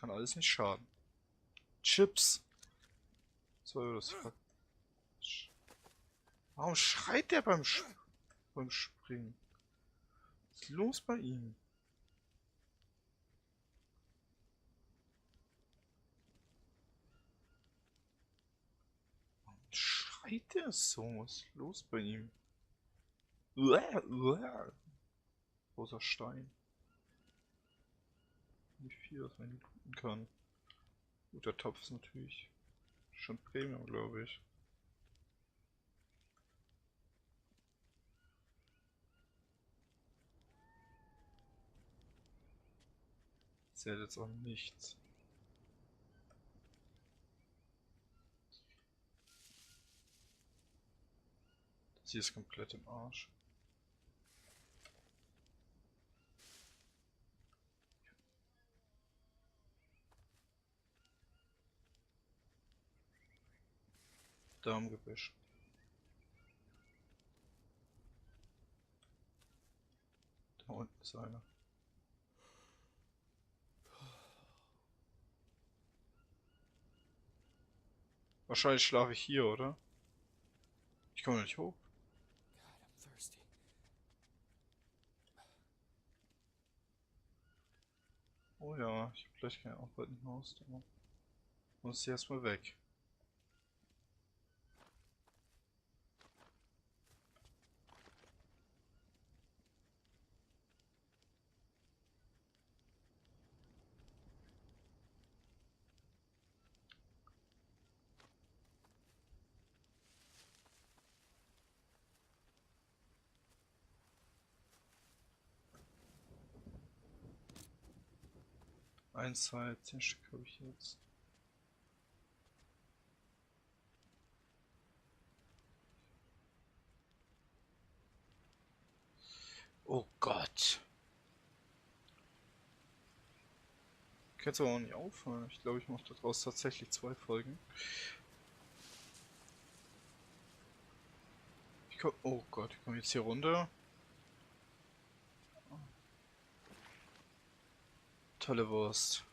Kann alles nicht schaden. Chips. 2 Euro das Fuck. Warum schreit der beim Springen? Was ist los bei ihm? Warum schreit der so? Was ist los bei ihm? Großer Stein. Nicht viel, was man tun kann. Guter Topf ist natürlich schon Premium, glaube ich. Zählt jetzt auch nichts. Das hier ist komplett im Arsch. Darmgebüsch. Da unten ist einer. Wahrscheinlich schlafe ich hier, oder? Ich komme nicht hoch. Oh ja, ich hab gleich auch bald nicht mehr ausdauern. Muss hier erstmal weg. Eins, zwei, 10 Stück habe ich jetzt. Oh Gott. Ich kann es aber auch nicht aufhören. Ich glaube, ich mache daraus tatsächlich 2 Folgen. Oh Gott, ich komme jetzt hier runter. Tolle Wurst.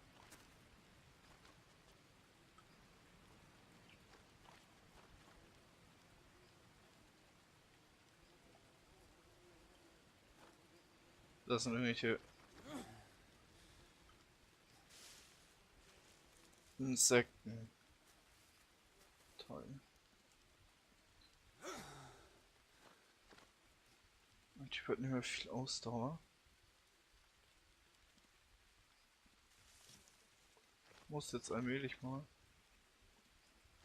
Das sind irgendwelche Insekten. Toll. Und ich wird nicht mehr viel Ausdauer. Muss jetzt allmählich mal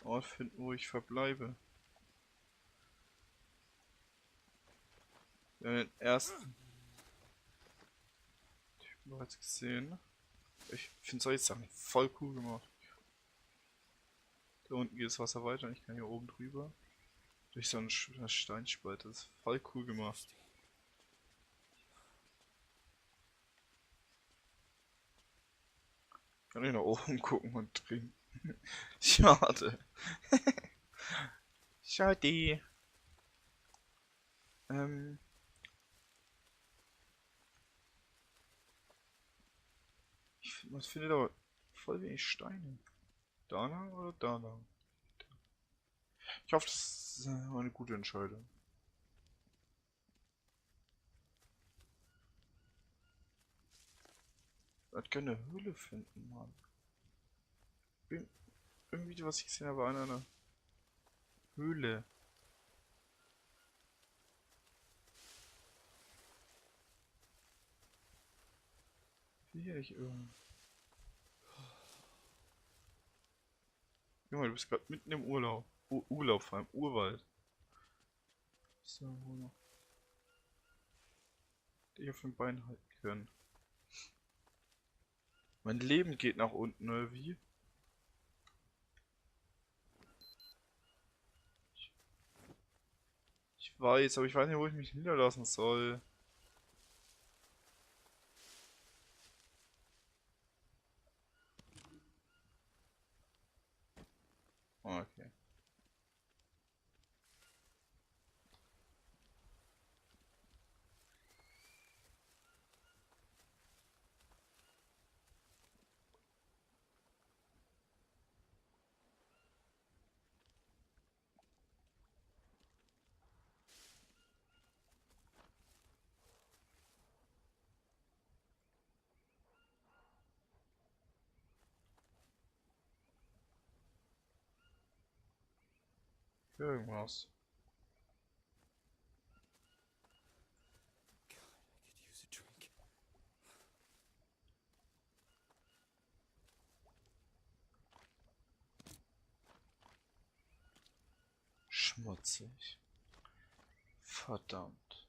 Ort finden, wo ich verbleibe. Wir haben den ersten Typen bereits gesehen. Ich finde solche Sachen voll cool gemacht. Da unten geht das Wasser weiter und ich kann hier oben drüber. Durch so eine Steinspalte. Das ist voll cool gemacht. Kann ich nach oben gucken und trinken. Schade. Schade. Man findet aber voll wenig Steine. Da lang oder da lang? Ich hoffe, das ist eine gute Entscheidung. Ich würde gerne eine Höhle finden, Mann. Irgendwie, was ich gesehen habe, an einer Höhle. Hier ich irgendwo. Junge, du bist gerade mitten im Urlaub. Urlaub vor allem, Urwald. So, wo noch? Die auf den Beinen halten können. Mein Leben geht nach unten, oder wie? Ich weiß, aber ich weiß nicht, wo ich mich niederlassen soll. Okay. irgendwas. Schmutzig. Verdammt.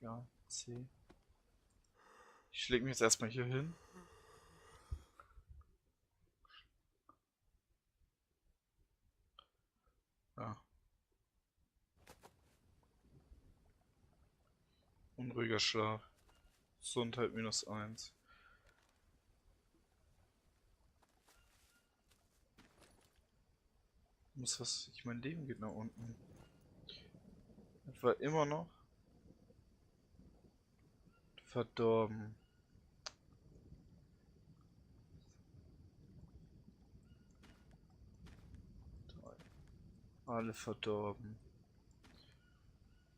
Ja, C. Ich leg mich jetzt erstmal hier hin. Ja. Unruhiger Schlaf. Gesundheit -1. Muss was. Mein Leben geht nach unten. Das war immer noch verdorben. Alle verdorben.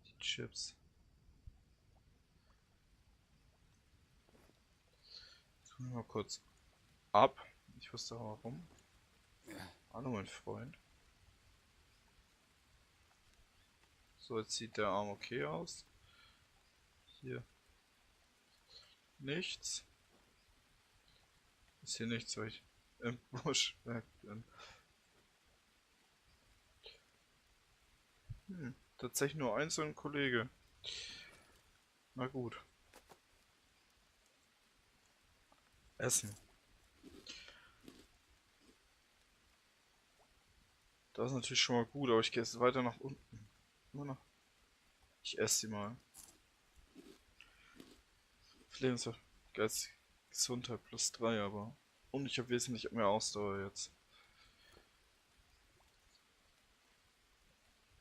Die Chips. Tun wir mal kurz ab. Ich wusste auch warum. Hallo mein Freund. So, jetzt sieht der Arm okay aus. Hier. Nichts. Ist hier nichts, weil ich im Busch weg bin. Tatsächlich nur ein so ein Kollege. Na gut. Essen. Das ist natürlich schon mal gut, aber ich gehe jetzt weiter nach unten. Immer noch. Ich esse sie mal. Lebensmittel. Geist, Gesundheit +3, aber. Und ich habe wesentlich mehr Ausdauer jetzt.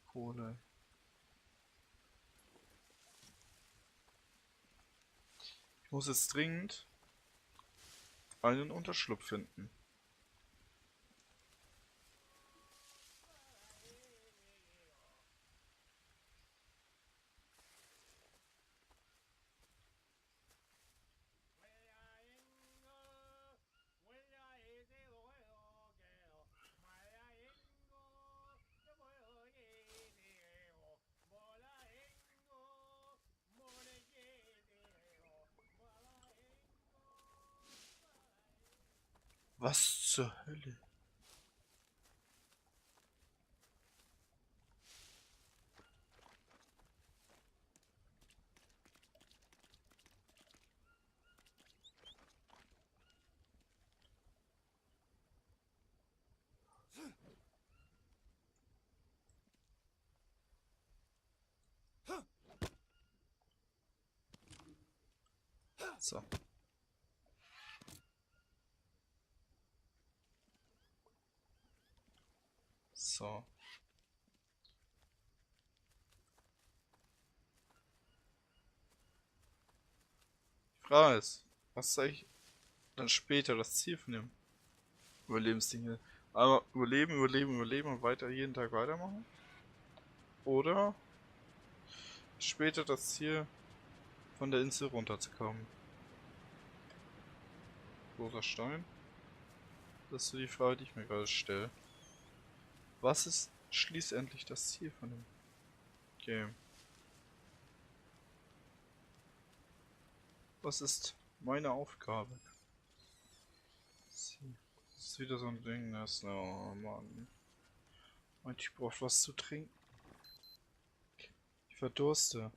Kohle. Ich muss jetzt dringend einen Unterschlupf finden. Was zur Hölle? So. So. Die Frage ist, was soll ich dann später das Ziel von dem Überlebensding hier? Einmal überleben, überleben, überleben und weiter jeden Tag weitermachen? Oder später das Ziel von der Insel runterzukommen? Großer Stein? Das ist so die Frage, die ich mir gerade stelle. Was ist schließlich das Ziel von dem Game? Was ist meine Aufgabe? Das ist wieder so ein Ding, das. Oh Mann. Und ich brauche was zu trinken. Ich verdurste.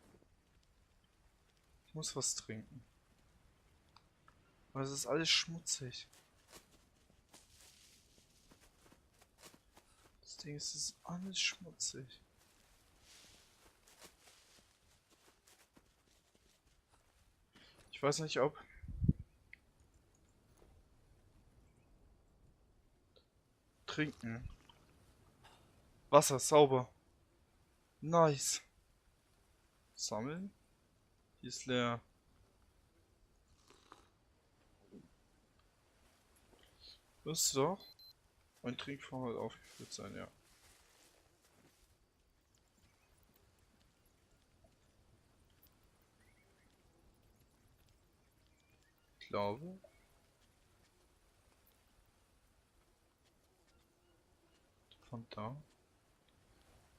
Ich muss was trinken. Aber es ist alles schmutzig. Das Ding ist, es ist alles schmutzig. Ich weiß nicht, ob trinken. Wasser, sauber. Nice. Sammeln. Die ist leer. Müsste doch mein Trinkvorrat aufgefüllt sein, ja. Ich glaube. Von da.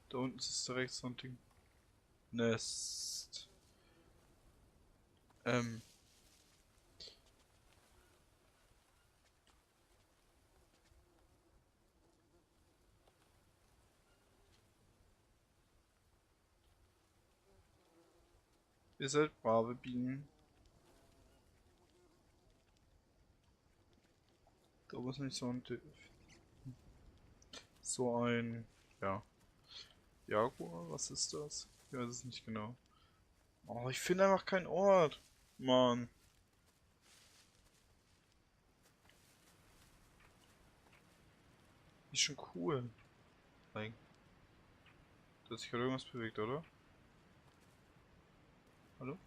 Da unten ist direkt so ein Ding. Nest. Ihr seid brave Bienen. Da muss nicht so ein, ja, Jaguar, was ist das? Ich weiß es nicht genau. Oh, ich finde einfach keinen Ort. Mann. Ist schon cool. Nein. Da hat sich gerade irgendwas bewegt, oder? Hallo?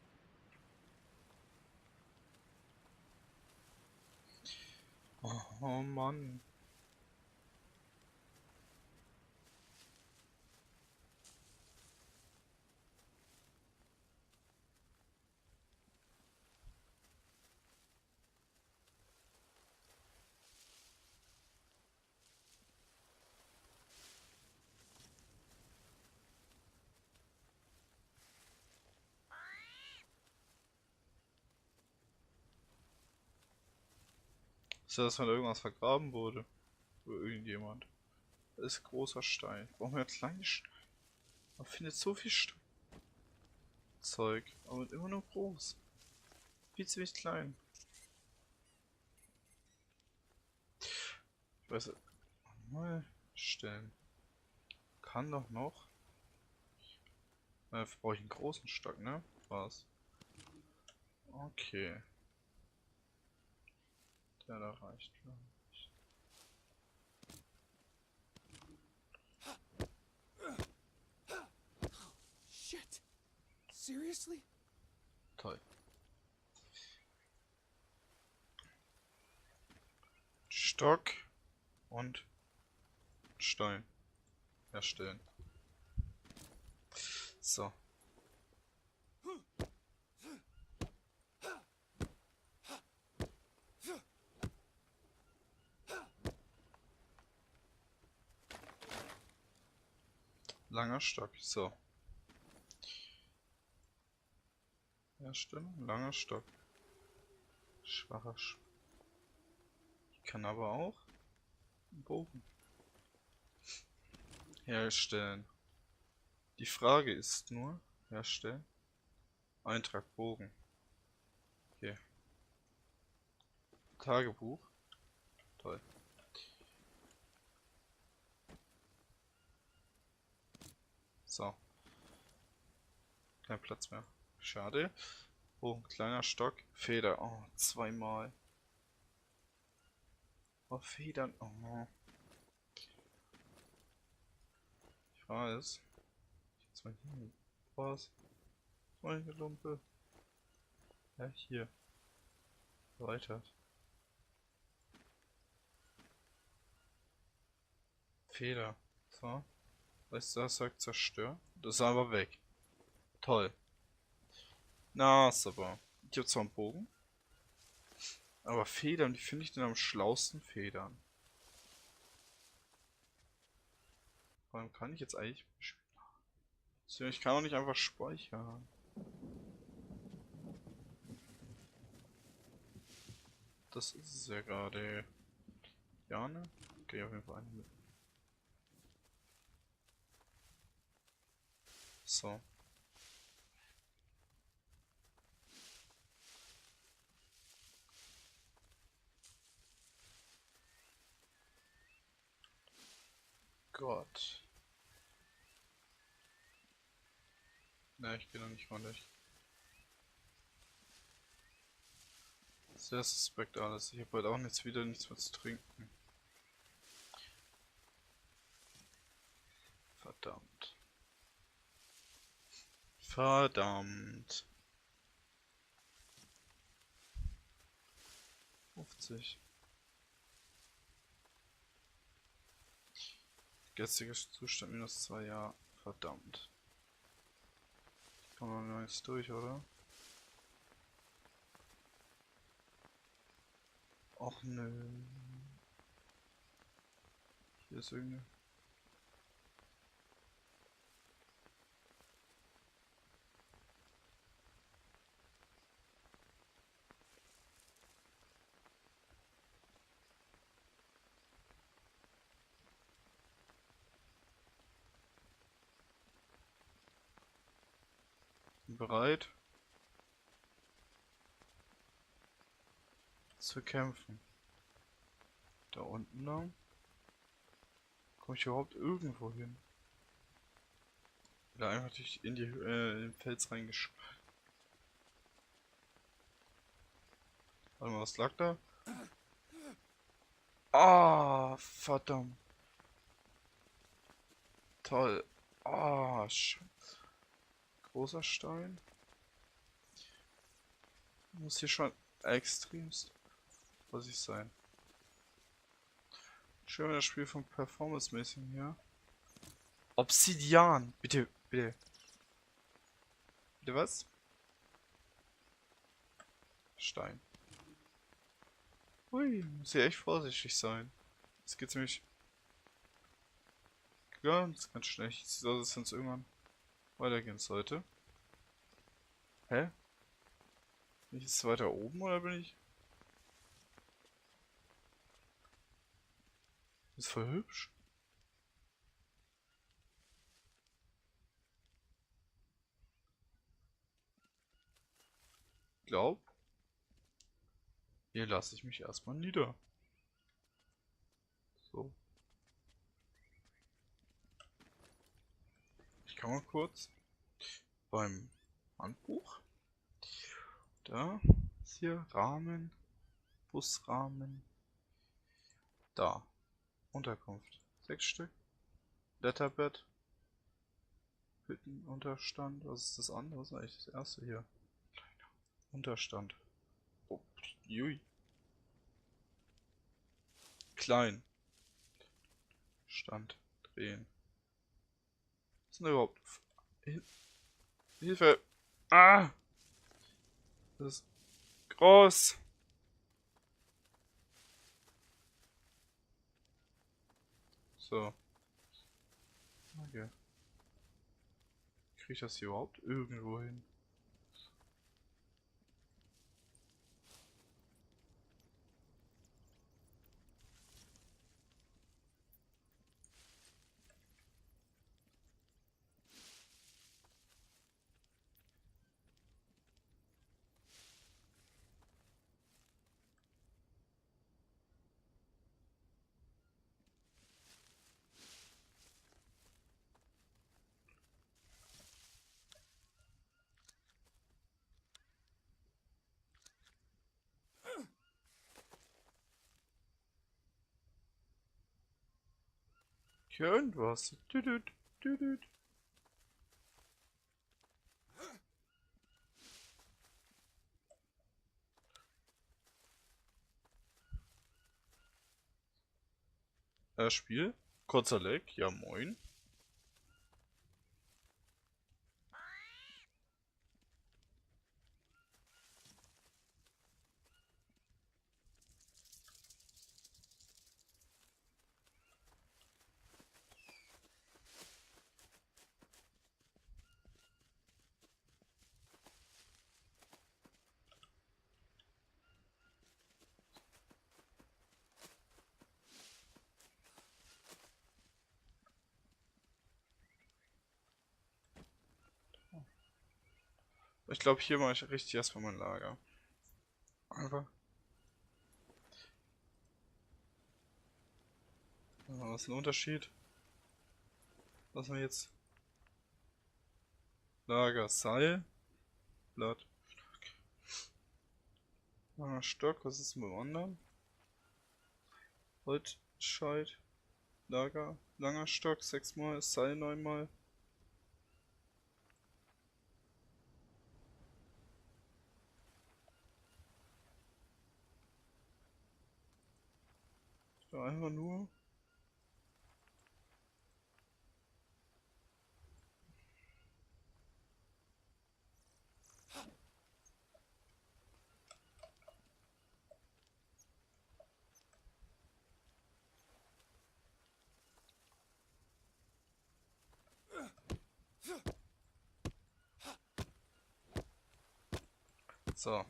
Oh Mann. Ist das, wenn irgendwas vergraben wurde? Oder irgendjemand? Das ist großer Stein. Brauchen wir kleine Steine? Man findet so viel Zeug, aber immer nur groß. Viel zu wenig klein. Ich weiß nicht. Mal stellen. Kann doch noch. Dafür brauche ich einen großen Stock, ne? Was? Okay. Der da reicht, glaub ich. Shit. Seriously? Toll. Stock und Stein erstellen. So. Langer Stock. So. Herstellung. Langer Stock. Schwacher Ich kann aber auch einen Bogen herstellen. Die Frage ist nur, herstellen. Eintrag Bogen. Okay. Tagebuch. Toll. So. Kein Platz mehr. Schade. Bogen, kleiner Stock. Feder. Oh, zweimal. Oh, Federn. Oh. Ich weiß. Jetzt mal hier. Was? Meine Lumpe. Ja, hier. Erweitert. Feder. So. Weißt du, das sagt zerstör. Das ist aber weg. Toll. Na, ist aber. Ich hab zwar einen Bogen. Aber Federn, wie finde ich denn am schlausten Federn? Vor allem kann ich jetzt eigentlich. Ich kann auch nicht einfach speichern. Das ist es ja gerade. Ja, ne? Okay, auf jeden Fall eine mit. So. Gott. Ne, ich gehe noch nicht mal durch. Sehr suspekt alles. Ich habe heute auch wieder nichts mehr zu trinken. Verdammt. Verdammt. 50. Geistiger Zustand -2, ja. Verdammt. Kommen wir noch jetzt durch, oder? Och nö. Hier ist irgendeine. Bin bereit zu kämpfen. Da unten lang. Komme ich überhaupt irgendwo hin? Oder einfach durch in den Fels reingeschweißt. Warte mal, was lag da? Ah, verdammt. Toll. Ah, Scheiße. Großer Stein. Muss hier schon extremst vorsichtig sein. Schön, wenn das Spiel von Performance-mäßig hier. Obsidian. Bitte, bitte. Bitte was? Stein. Ui, muss hier echt vorsichtig sein. Jetzt geht's nämlich ganz schnell. Sieht aus, als wenn es irgendwann weitergehen sollte. Hä? Bin ich jetzt weiter oben oder bin ich... Ist voll hübsch. Glaub. Hier lasse ich mich erstmal nieder. So. Ich kann mal kurz beim Handbuch. Da ist hier Rahmen, Busrahmen. Da. Unterkunft. 6 Stück. Letterbett. Hüttenunterstand. Was ist das andere? Was ist eigentlich das erste hier? Unterstand. Oh, jui. Klein. Stand. Drehen. Was ist denn überhaupt? Hilfe! Ah! Das ist groß! So. Okay. Kriege ich das hier überhaupt irgendwo hin? Hier irgendwas. Düdüt, düdüt. Spiel. Kurzer Leck. Ja, moin. Ich glaube, hier mache ich richtig erstmal mein Lager. Einfach. Was ist ein Unterschied? Lassen wir jetzt Lager Seil. Blatt. Langer Stock. Was ist denn beim anderen? Holzscheit. Lager. Langer Stock 6 mal. Seil 9 mal. Ja, einfach nur. So.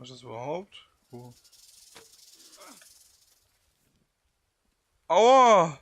Was ist das überhaupt? Oh. Aua!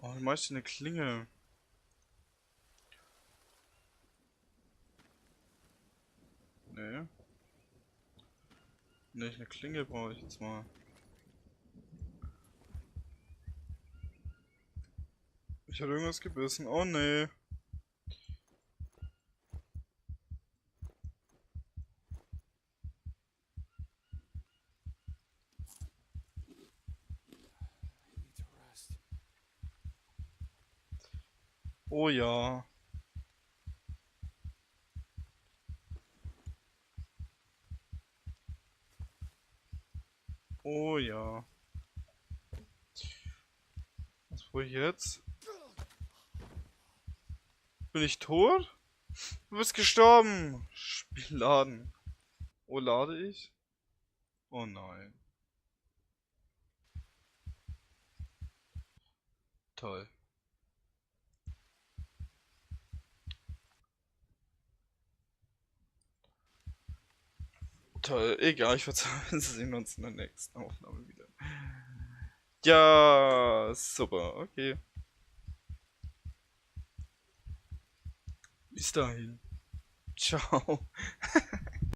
Oh, du meinst eine Klinge. Nee. Nee, eine Klinge brauche ich jetzt mal. Ich habe irgendwas gebissen. Oh nee. I need to rest. Oh ja. Oh ja. Was brauche ich jetzt? Bin ich tot? Du bist gestorben. Spiel laden. Oh, lade ich? Oh nein. Toll. Toll. Egal, ich würde sagen, wir sehen uns in der nächsten Aufnahme wieder. Ja, super. Okay. Bis dahin. Ciao.